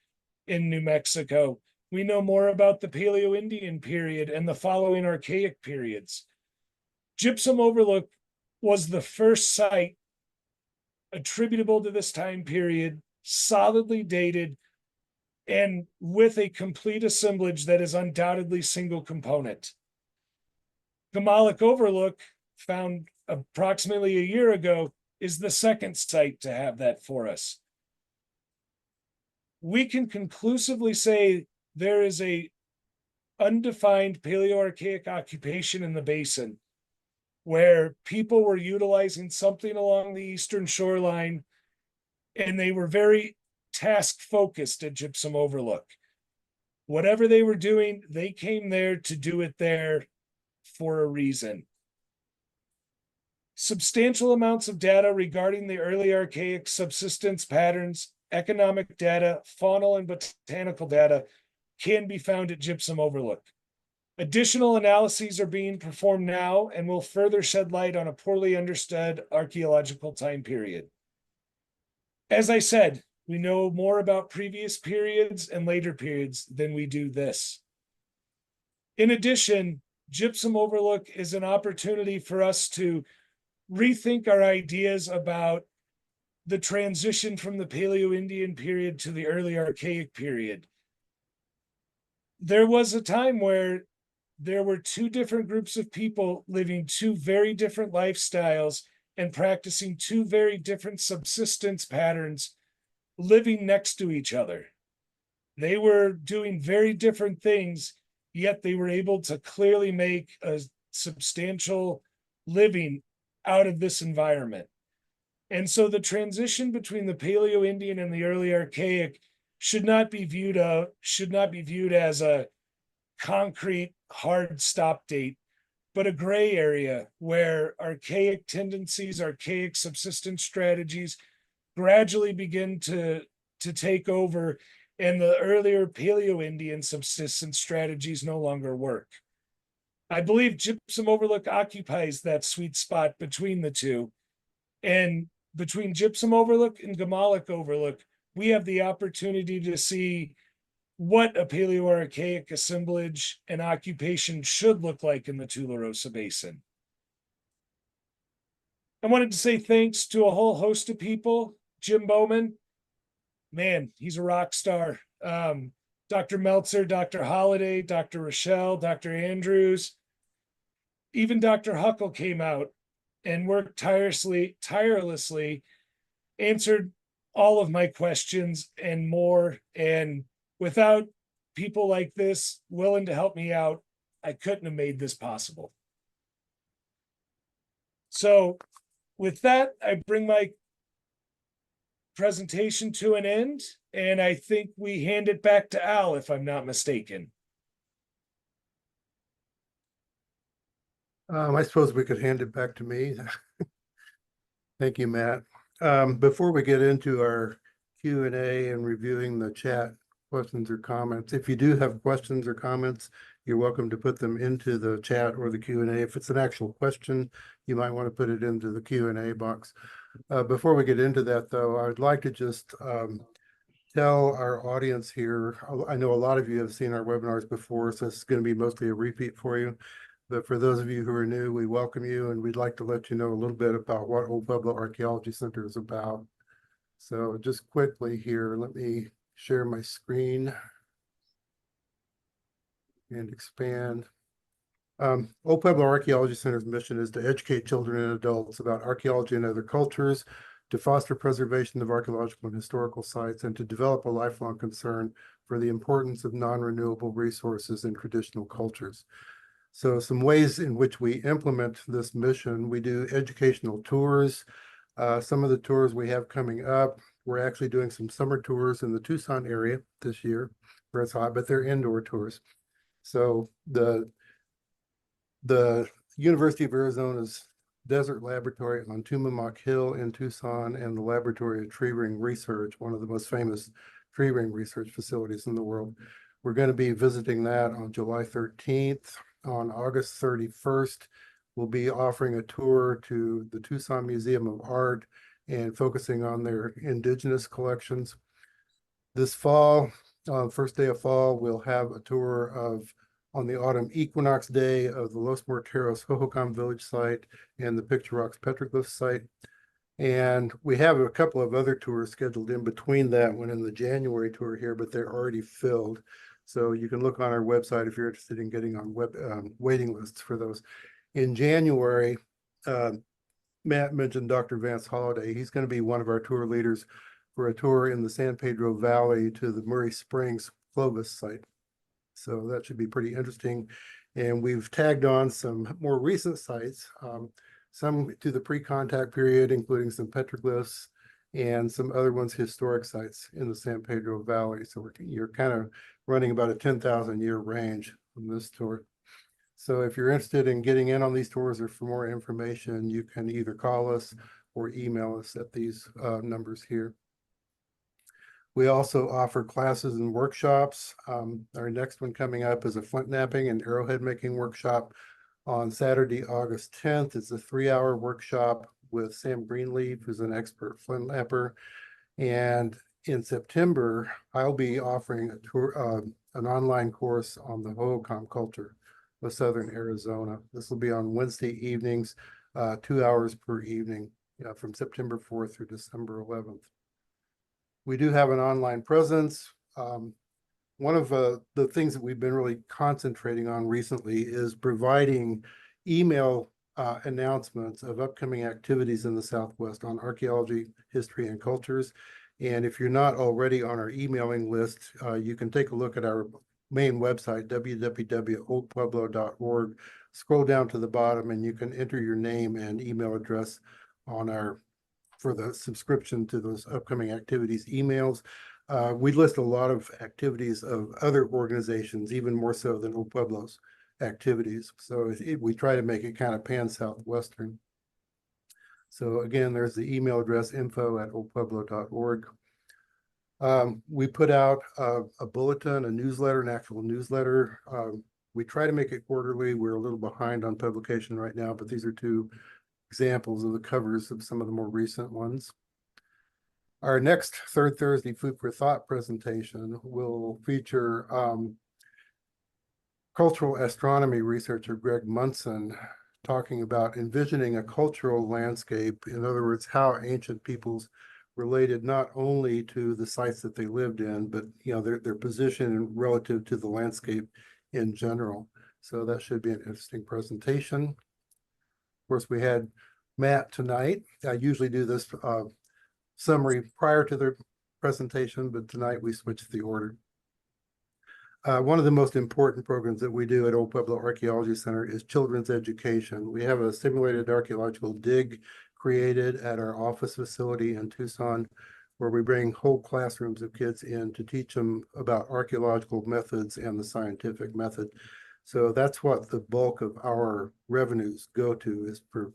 in New Mexico. We know more about the Paleoindian period and the following Archaic periods. Gypsum Overlook was the first site attributable to this time period, solidly dated, and with a complete assemblage that is undoubtedly single component. Gomolak Overlook, found approximately a year ago, is the second site to have that for us. We can conclusively say there is a undefined Paleo-Archaic occupation in the basin, where people were utilizing something along the eastern shoreline and they were very task focused at Gypsum Overlook. Whatever they were doing, they came there to do it there for a reason. Substantial amounts of data regarding the early archaic subsistence patterns, economic data, faunal and botanical data can be found at Gypsum Overlook. Additional analyses are being performed now and will further shed light on a poorly understood archaeological time period. As I said, we know more about previous periods and later periods than we do this. In addition, Gypsum Overlook is an opportunity for us to rethink our ideas about the transition from the Paleo-Indian period to the early Archaic period. There was a time where there were two different groups of people living two very different lifestyles and practicing two very different subsistence patterns, living next to each other. They were doing very different things, yet they were able to clearly make a substantial living out of this environment. And so the transition between the Paleo-Indian and the early Archaic should not be viewed as a concrete hard stop date, but a gray area where archaic tendencies, archaic subsistence strategies gradually begin to take over, and the earlier Paleo-Indian subsistence strategies no longer work. I believe Gypsum Overlook occupies that sweet spot between the two. And between Gypsum Overlook and Gomolak Overlook, we have the opportunity to see what a Paleo-Archaic assemblage and occupation should look like in the Tularosa Basin. I wanted to say thanks to a whole host of people. Jim Bowman, man, he's a rock star. Dr. Meltzer, Dr. Holliday, Dr. Rochelle, Dr. Andrews, even Dr. Huckle came out and worked tirelessly, answered all of my questions and more. And without people like this willing to help me out, I couldn't have made this possible. So with that, I bring my presentation to an end, and I think we hand it back to Al, if I'm not mistaken. I suppose we could hand it back to me. Thank you, Matt. Before we get into our Q&A and reviewing the chat questions or comments, if you do have questions or comments, you're welcome to put them into the chat or the Q&A. If it's an actual question, you might want to put it into the Q&A box. Before we get into that, though, I would like to just tell our audience here, I know a lot of you have seen our webinars before, so this is going to be mostly a repeat for you. But for those of you who are new, we welcome you, and we'd like to let you know a little bit about what Old Pueblo Archaeology Center is about. So just quickly here, let me share my screen and expand. Old Pueblo Archaeology Center's mission is to educate children and adults about archaeology and other cultures, to foster preservation of archaeological and historical sites, and to develop a lifelong concern for the importance of non-renewable resources in traditional cultures. So some ways in which we implement this mission: we do educational tours. Some of the tours we have coming up, we're actually doing some summer tours in the Tucson area this year where it's hot, but they're indoor tours. So the University of Arizona's Desert Laboratory on Tumamoc Hill in Tucson, and the Laboratory of Tree Ring Research, one of the most famous tree ring research facilities in the world. We're going to be visiting that on July 13th. On August 31st, we'll be offering a tour to the Tucson Museum of Art and focusing on their indigenous collections. This fall, first day of fall, we'll have a tour on the autumn equinox day of the Los Morteros Hohokam village site and the Picture Rocks petroglyph site. And we have a couple of other tours scheduled in between that one and the January tour here, but they're already filled. So you can look on our website if you're interested in getting on waiting lists for those. In January, Matt mentioned Dr. Vance Holliday. He's going to be one of our tour leaders for a tour in the San Pedro Valley to the Murray Springs Clovis site. So that should be pretty interesting. And we've tagged on some more recent sites, some to the pre-contact period, including some petroglyphs and some other ones historic sites in the San Pedro Valley. So you're kind of running about a 10,000 year range on this tour. So if you're interested in getting in on these tours or for more information, you can either call us or email us at these numbers here. We also offer classes and workshops. Our next one coming up is a flint knapping and arrowhead making workshop on Saturday, August 10th. It's a 3-hour workshop with Sam Greenleaf, who's an expert flint knapper. And in September, I'll be offering a tour, an online course on the Hohokam culture of Southern Arizona. This will be on Wednesday evenings, 2 hours per evening, from September 4th through December 11th. We do have an online presence. One of the things that we've been really concentrating on recently is providing email announcements of upcoming activities in the Southwest on archaeology, history, and cultures. And if you're not already on our emailing list, you can take a look at our main website, www.oldpueblo.org. Scroll down to the bottom and you can enter your name and email address on our for the subscription to those upcoming activities emails. We list a lot of activities of other organizations, even more so than Old Pueblo's activities. So we try to make it kind of pan-Southwestern. So again, there's the email address info@oldpueblo.org. We put out a bulletin, a newsletter, an actual newsletter. We try to make it quarterly. We're a little behind on publication right now, but these are two examples of the covers of some of the more recent ones. Our next third Thursday Food for Thought presentation will feature cultural astronomy researcher Greg Munson talking about envisioning a cultural landscape. In other words, how ancient peoples related not only to the sites that they lived in, but their position relative to the landscape in general. So that should be an interesting presentation. Of course, we had Matt tonight. I usually do this summary prior to the presentation, but tonight we switched the order. One of the most important programs that we do at Old Pueblo Archaeology Center is children's education. We have a simulated archaeological dig created at our office facility in Tucson, where we bring whole classrooms of kids in to teach them about archaeological methods and the scientific method. So that's what the bulk of our revenues go to, is for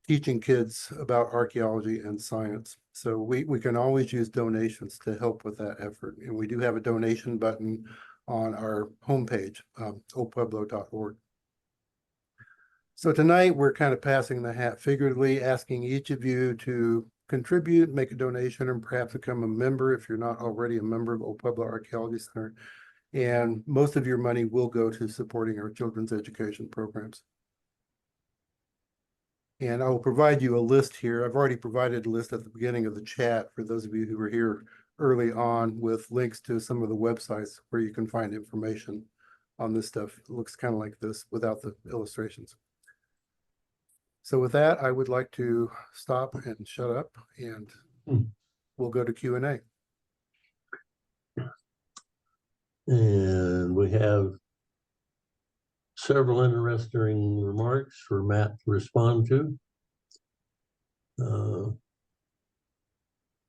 teaching kids about archaeology and science. So we can always use donations to help with that effort. And we do have a donation button on our homepage, oldpueblo.org. So tonight we're kind of passing the hat figuratively, asking each of you to contribute, make a donation, and perhaps become a member if you're not already a member of Old Pueblo Archaeology Center. And most of your money will go to supporting our children's education programs. And I will provide you a list here. I've already provided a list at the beginning of the chat for those of you who were here early on, with links to some of the websites where you can find information on this stuff. It looks kind of like this without the illustrations. So with that, I would like to stop and shut up, and we'll go to Q&A. And we have several interesting remarks for Matt to respond to.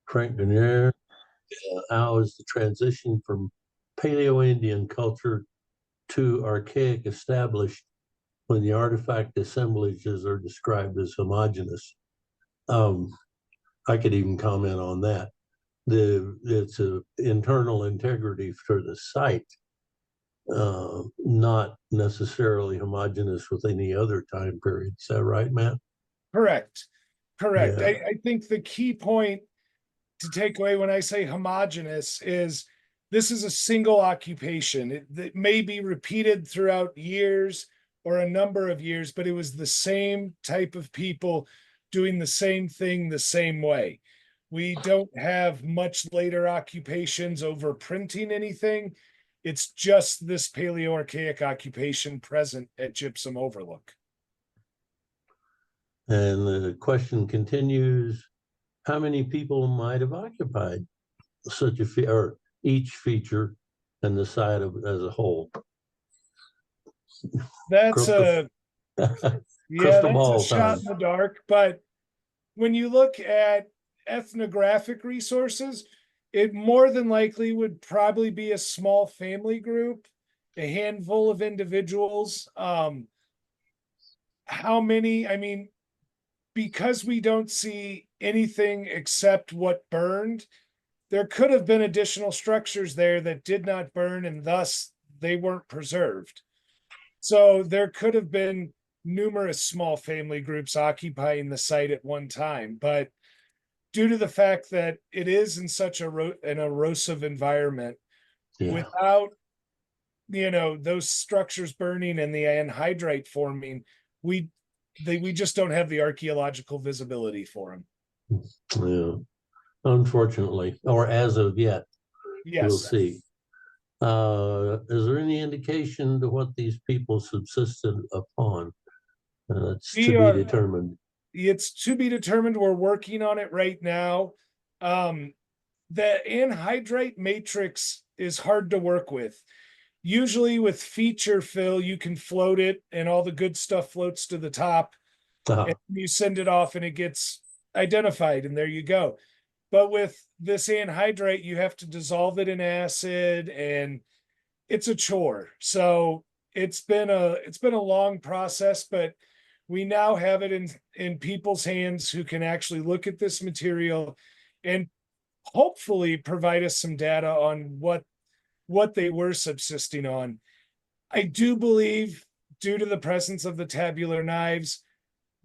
Frank Denier, how is the transition from Paleo-Indian culture to archaic established when the artifact assemblages are described as homogeneous? I could even comment on that. It's an internal integrity for the site, not necessarily homogeneous with any other time period. Is that right, Matt? Correct. Correct. Yeah. I think the key point to take away when I say homogeneous is this is a single occupation. It may be repeated throughout years or a number of years, but it was the same type of people doing the same thing the same way. We don't have much later occupations over printing anything. It's just this Paleo-Archaic occupation present at Gypsum Overlook. And the question continues, how many people might have occupied such a or each feature and the site as a whole? That's a shot in the dark. But when you look at ethnographic resources, it more than likely would probably be a small family group, a handful of individuals. How many? I mean, because we don't see anything except what burned, there could have been additional structures there that did not burn and thus they weren't preserved. So there could have been numerous small family groups occupying the site at one time, but due to the fact that it is in such an erosive environment, Yeah. without those structures burning and the anhydrite forming, we just don't have the archaeological visibility for them. Yeah. Unfortunately, or as of yet, Yes. we'll see. Is there any indication to what these people subsisted upon? It's to be determined. It's to be determined. We're working on it right now. The anhydrite matrix is hard to work with. Usually with feature fill, you can float it and all the good stuff floats to the top. And you send it off and it gets identified and there you go. But with this anhydrite, you have to dissolve it in acid and it's a chore. So it's been a long process, but we now have it in people's hands who can actually look at this material and hopefully provide us some data on what they were subsisting on. I do believe, due to the presence of the tabular knives,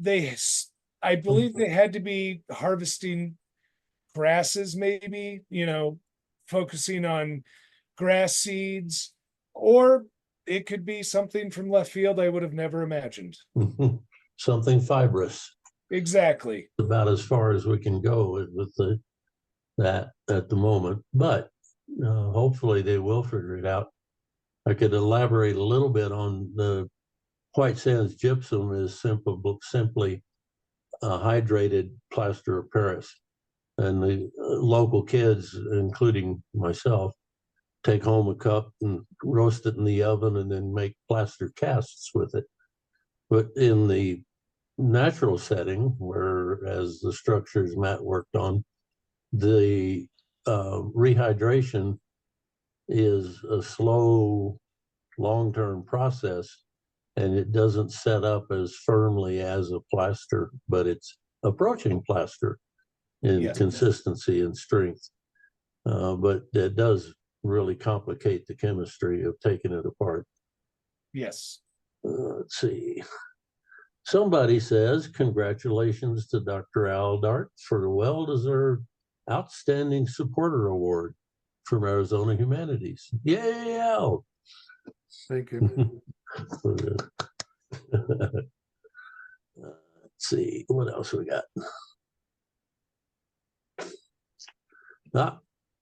I believe they had to be harvesting grasses, maybe, focusing on grass seeds, or it could be something from left field I would have never imagined. Something fibrous. Exactly. About as far as we can go with that at the moment, but hopefully they will figure it out. I could elaborate a little bit on the white sands gypsum is simply hydrated plaster of Paris. And the local kids, including myself, take home a cup and roast it in the oven and then make plaster casts with it. But in the natural setting, whereas the structures Matt worked on, the rehydration is a slow, long-term process, and it doesn't set up as firmly as a plaster, but it's approaching plaster in consistency and strength. But it does really complicate the chemistry of taking it apart. Yes. Let's see. Somebody says, congratulations to Dr. Al Dart for the well-deserved Outstanding Supporter Award from Arizona Humanities. Yay, Al! Thank you. Let's see, what else we got?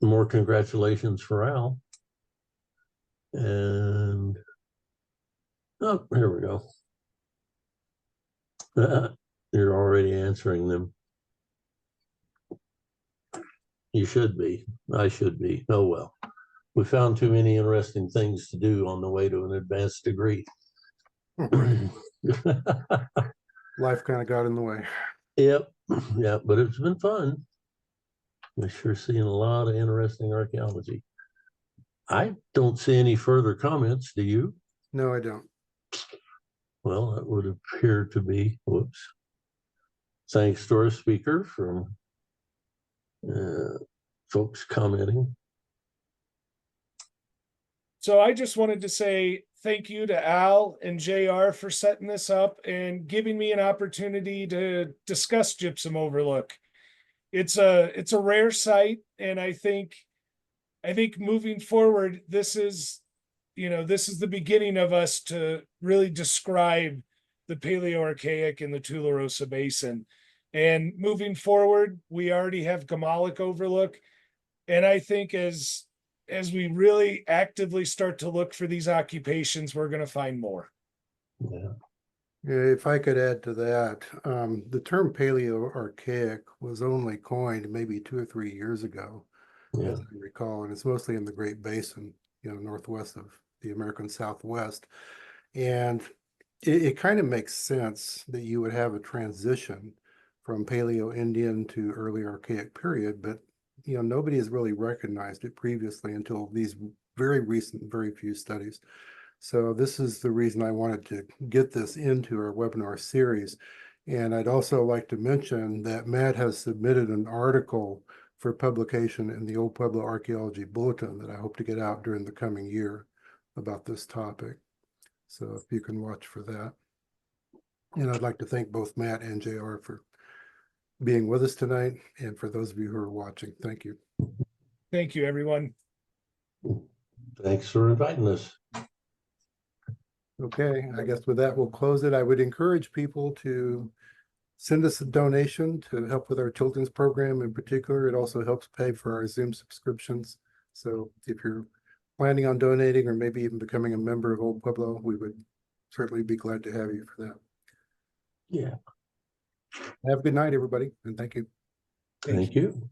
More congratulations for Al. And, oh, here we go. You're already answering them. You should be. I should be. Oh, well. We found too many interesting things to do on the way to an advanced degree. Life kind of got in the way. Yep. Yeah, but it's been fun. We're sure seeing a lot of interesting archaeology. I don't see any further comments. Do you? No, I don't. Well, that would appear to be, whoops. Thanks to our speaker from folks commenting. So I just wanted to say thank you to Al and JR for setting this up and giving me an opportunity to discuss Gypsum Overlook. It's a rare site, and I think moving forward, this is the beginning of us to really describe the Paleo-Archaic and the Tularosa Basin. And moving forward, we already have Gomolak Overlook, and I think as we really actively start to look for these occupations, we're going to find more. Yeah. If I could add to that, the term Paleo-Archaic was only coined maybe 2 or 3 years ago, as I recall, and it's mostly in the Great Basin, northwest of the American Southwest. And it kind of makes sense that you would have a transition from Paleo-Indian to Early Archaic period, but nobody has really recognized it previously until these very recent, very few studies. So this is the reason I wanted to get this into our webinar series. And I'd also like to mention that Matt has submitted an article for publication in the Old Pueblo Archaeology Bulletin that I hope to get out during the coming year about this topic. So if you can watch for that. And I'd like to thank both Matt and JR for being with us tonight. And for those of you who are watching, thank you. Thank you, everyone. Thanks for inviting us. Okay, I guess with that, we'll close it. I would encourage people to send us a donation to help with our children's program in particular. It also helps pay for our Zoom subscriptions. So if you're planning on donating or maybe even becoming a member of Old Pueblo, we would certainly be glad to have you for that. Yeah. Have a good night, everybody, and thank you. Thank you.